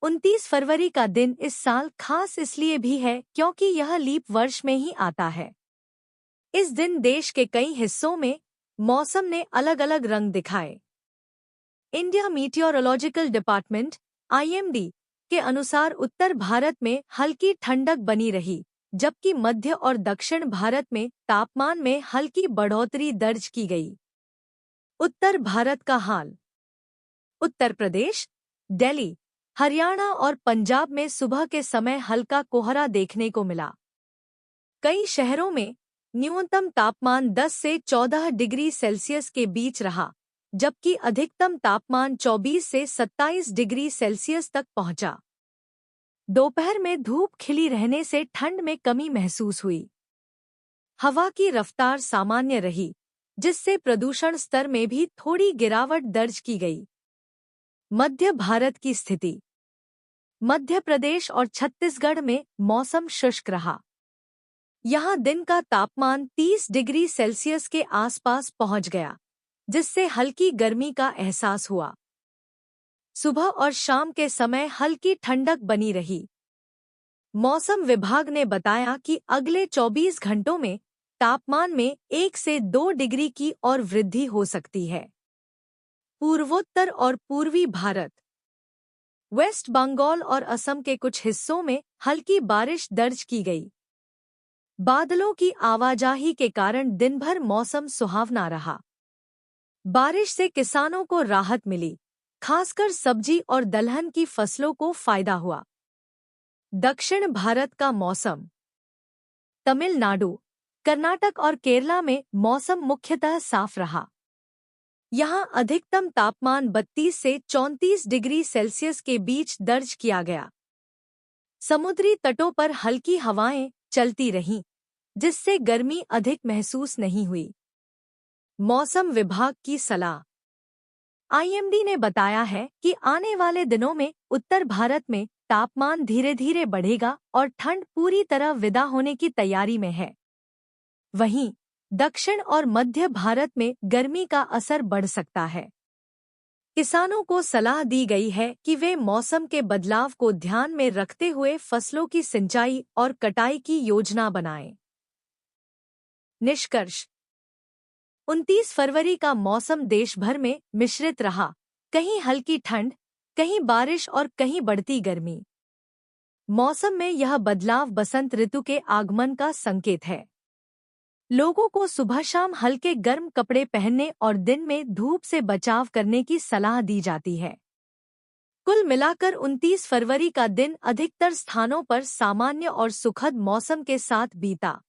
29 फरवरी का दिन इस साल खास इसलिए भी है क्योंकि यह लीप वर्ष में ही आता है। इस दिन देश के कई हिस्सों में मौसम ने अलग अलग रंग दिखाए। इंडिया मीटियोरोलॉजिकल डिपार्टमेंट (IMD) के अनुसार उत्तर भारत में हल्की ठंडक बनी रही, जबकि मध्य और दक्षिण भारत में तापमान में हल्की बढ़ोतरी दर्ज की गई। उत्तर भारत का हाल। उत्तर प्रदेश, दिल्ली, हरियाणा और पंजाब में सुबह के समय हल्का कोहरा देखने को मिला। कई शहरों में न्यूनतम तापमान 10 से 14 डिग्री सेल्सियस के बीच रहा, जबकि अधिकतम तापमान 24 से 27 डिग्री सेल्सियस तक पहुंचा। दोपहर में धूप खिली रहने से ठंड में कमी महसूस हुई। हवा की रफ्तार सामान्य रही, जिससे प्रदूषण स्तर में भी थोड़ी गिरावट दर्ज की गई। मध्य भारत की स्थिति। मध्य प्रदेश और छत्तीसगढ़ में मौसम शुष्क रहा। यहाँ दिन का तापमान 30 डिग्री सेल्सियस के आसपास पहुंच गया, जिससे हल्की गर्मी का एहसास हुआ। सुबह और शाम के समय हल्की ठंडक बनी रही। मौसम विभाग ने बताया कि अगले 24 घंटों में तापमान में 1 से 2 डिग्री की और वृद्धि हो सकती है। पूर्वोत्तर और पूर्वी भारत। वेस्ट बंगाल और असम के कुछ हिस्सों में हल्की बारिश दर्ज की गई। बादलों की आवाजाही के कारण दिन भर मौसम सुहावना रहा। बारिश से किसानों को राहत मिली, खासकर सब्जी और दलहन की फसलों को फायदा हुआ। दक्षिण भारत का मौसम। तमिलनाडु, कर्नाटक और केरला में मौसम मुख्यतः साफ रहा। यहाँ अधिकतम तापमान 32 से 34 डिग्री सेल्सियस के बीच दर्ज किया गया। समुद्री तटों पर हल्की हवाएं चलती रहीं, जिससे गर्मी अधिक महसूस नहीं हुई। मौसम विभाग की सलाह। IMD ने बताया है कि आने वाले दिनों में उत्तर भारत में तापमान धीरे धीरे बढ़ेगा और ठंड पूरी तरह विदा होने की तैयारी में है। वहीं दक्षिण और मध्य भारत में गर्मी का असर बढ़ सकता है। किसानों को सलाह दी गई है कि वे मौसम के बदलाव को ध्यान में रखते हुए फसलों की सिंचाई और कटाई की योजना बनाएं। निष्कर्ष। 29 फरवरी का मौसम देश भर में मिश्रित रहा, कहीं हल्की ठंड, कहीं बारिश और कहीं बढ़ती गर्मी। मौसम में यह बदलाव बसंत ऋतु के आगमन का संकेत है। लोगों को सुबह शाम हल्के गर्म कपड़े पहनने और दिन में धूप से बचाव करने की सलाह दी जाती है। कुल मिलाकर 29 फरवरी का दिन अधिकतर स्थानों पर सामान्य और सुखद मौसम के साथ बीता।